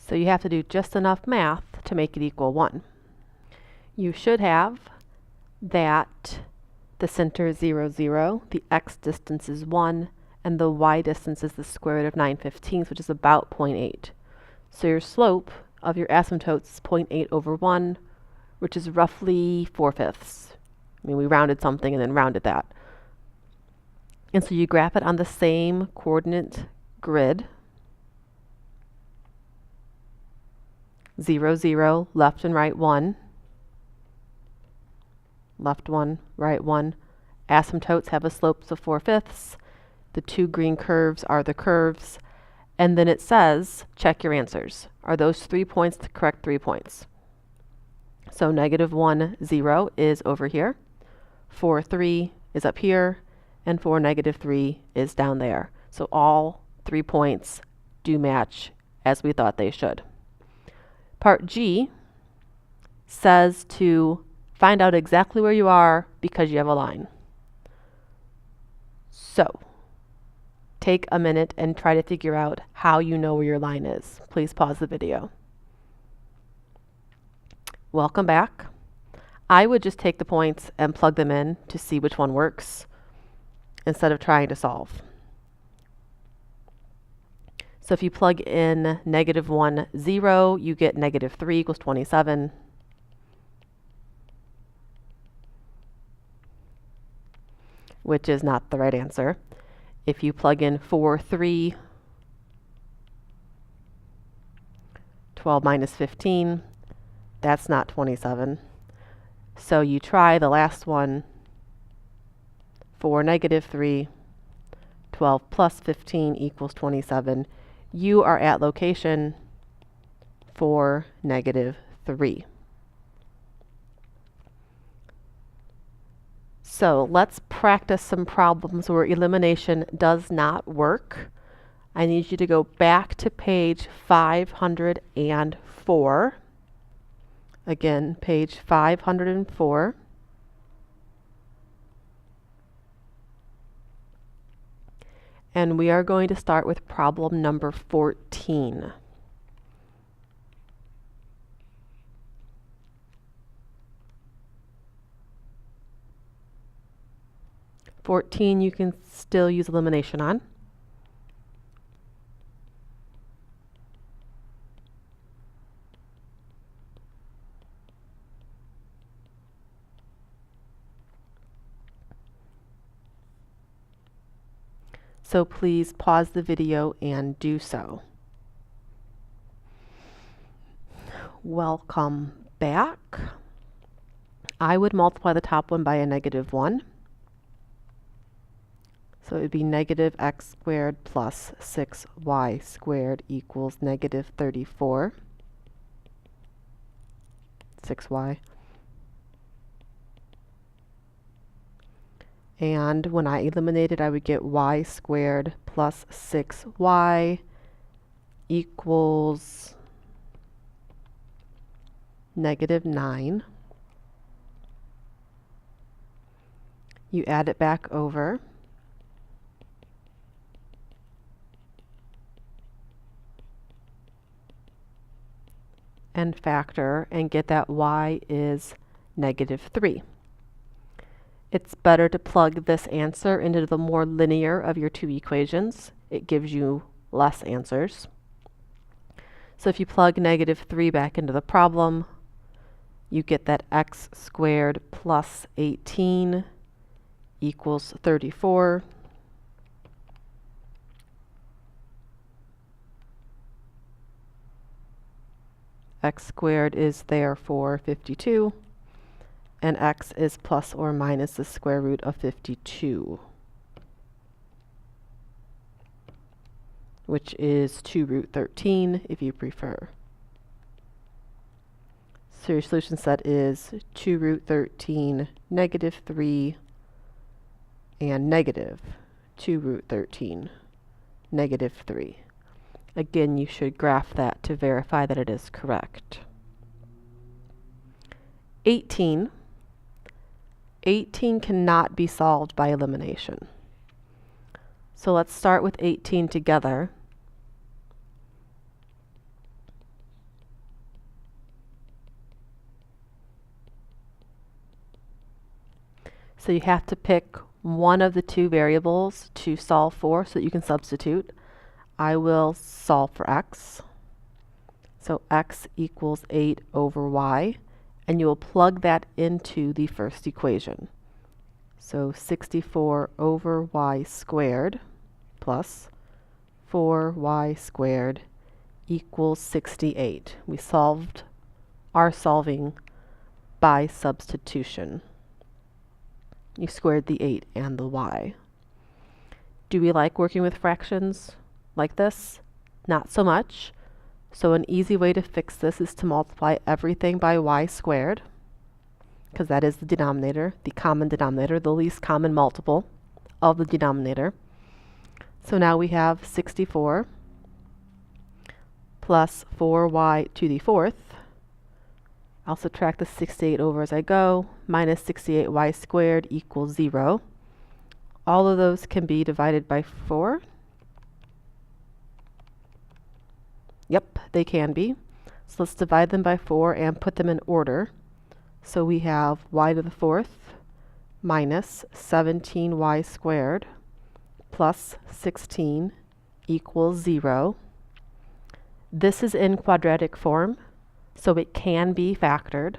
So you have to do just enough math to make it equal 1. You should have that the center is 0, 0, the x distance is 1, and the y distance is the square root of 9/15, which is about 0.8. So your slope of your asymptotes is 0.8 over 1, which is roughly 4/5. I mean, we rounded something and then rounded that. And so you graph it on the same coordinate grid. 0, 0, left and right 1. Left 1, right 1. Asymptotes have a slope of 4/5. The two green curves are the curves. And then it says, check your answers. Are those 3 points the correct 3 points? So -1, 0 is over here. 4, 3 is up here. And 4, -3 is down there. So all 3 points do match as we thought they should. Part G says to find out exactly where you are because you have a line. So take a minute and try to figure out how you know where your line is. Please pause the video. Welcome back. I would just take the points and plug them in to see which one works instead of trying to solve. So if you plug in -1, 0, you get -3 equals 27. Which is not the right answer. If you plug in 4, 3, 12 minus 15, that's not 27. So you try the last one, 4, -3, 12 plus 15 equals 27. You are at location 4, -3. So let's practice some problems where elimination does not work. I need you to go back to page 504. Again, page 504. And we are going to start with problem number 14. You can still use elimination on. So please pause the video and do so. Welcome back. I would multiply the top one by a -1. So it would be -x squared plus 6y squared equals -34. 6y. And when I eliminated, I would get y squared plus 6y equals -9. You add it back over. And factor and get that y is -3. It's better to plug this answer into the more linear of your two equations. It gives you less answers. So if you plug -3 back into the problem, you get that x squared plus 18 equals 34. X squared is therefore 52, and x is plus or minus the square root of 52, which is 2 root 13 if you prefer. So your solution set is 2 root 13, -3, and -2 root 13, -3. Again, you should graph that to verify that it is correct. 18 cannot be solved by elimination. So let's start with 18 together. So you have to pick one of the two variables to solve for so that you can substitute. I will solve for x. So x equals 8 over y, and you will plug that into the first equation. So 64 over y squared plus 4y squared equals 68. We are solving by substitution. You squared the 8 and the y. Do we like working with fractions like this? Not so much. So an easy way to fix this is to multiply everything by y squared, because that is the denominator, the common denominator, the least common multiple of the denominator. So now we have 64 plus 4y to the fourth. I'll subtract the 68 over as I go. Minus 68y squared equals 0. All of those can be divided by 4. Yep, they can be. So let's divide them by 4 and put them in order. So we have y to the fourth minus 17y squared plus 16 equals 0. This is in quadratic form, so it can be factored.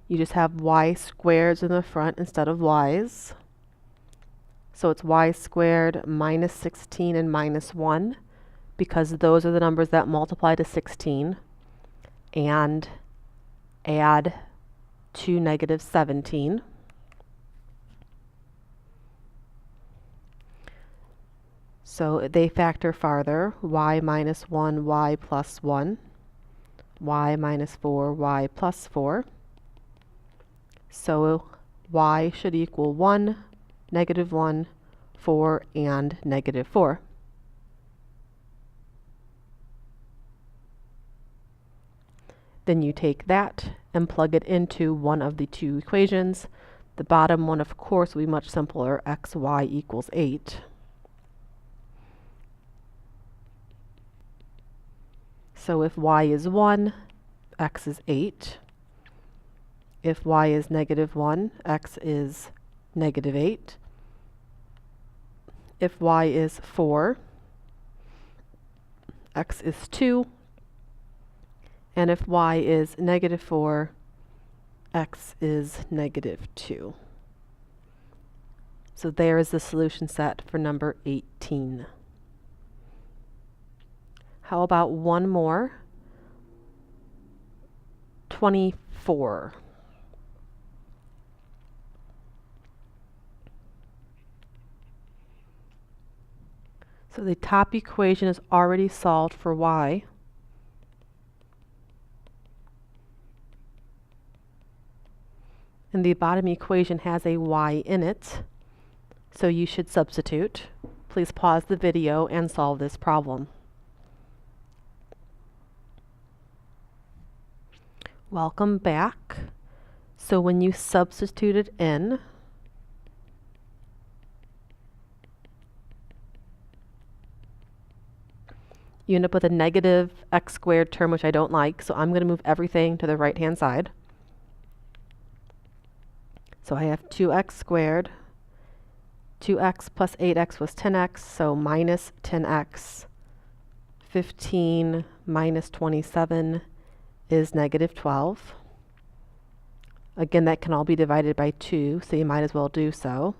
You just have y squareds in the front instead of y's. So it's y squared minus 16 and minus 1, because those are the numbers that multiply to 16, and add to negative 17. So they factor farther. Y minus 1, y plus 1, y minus 4, y plus 4. So y should equal 1, negative 1, 4, and negative 4. Then you take that and plug it into one of the two equations. The bottom one, of course, will be much simpler. xy equals 8. So if y is 1, x is 8. If y is negative 1, x is negative 8. If y is 4, x is 2. And if y is negative 4, x is negative 2. So there is the solution set for number 18. How about one more? 24. So the top equation is already solved for y. And the bottom equation has a y in it, so you should substitute. Please pause the video and solve this problem. Welcome back. So when you substitute it in, you end up with a negative x squared term, which I don't like, so I'm going to move everything to the right-hand side. So I have 2x squared. 2x plus 8x was 10x, so minus 10x. 15 minus 27 is negative 12. Again, that can all be divided by 2, so you might as well do so.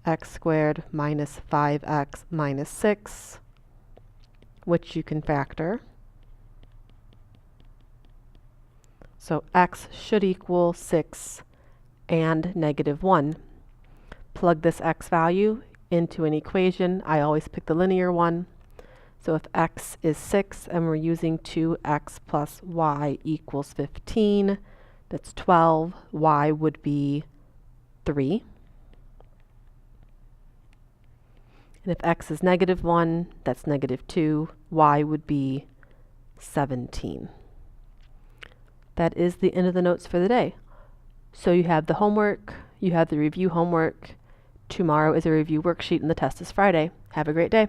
X squared minus 5x minus 6, which you can factor. So x should equal 6 and negative 1. Plug this x value into an equation. I always pick the linear one. So if x is 6 and we're using 2x plus y equals 15, that's 12. Y would be 3. And if x is negative 1, that's negative 2. Y would be 17. That is the end of the notes for the day. So you have the homework, you have the review homework. Tomorrow is a review worksheet and the test is Friday. Have a great day.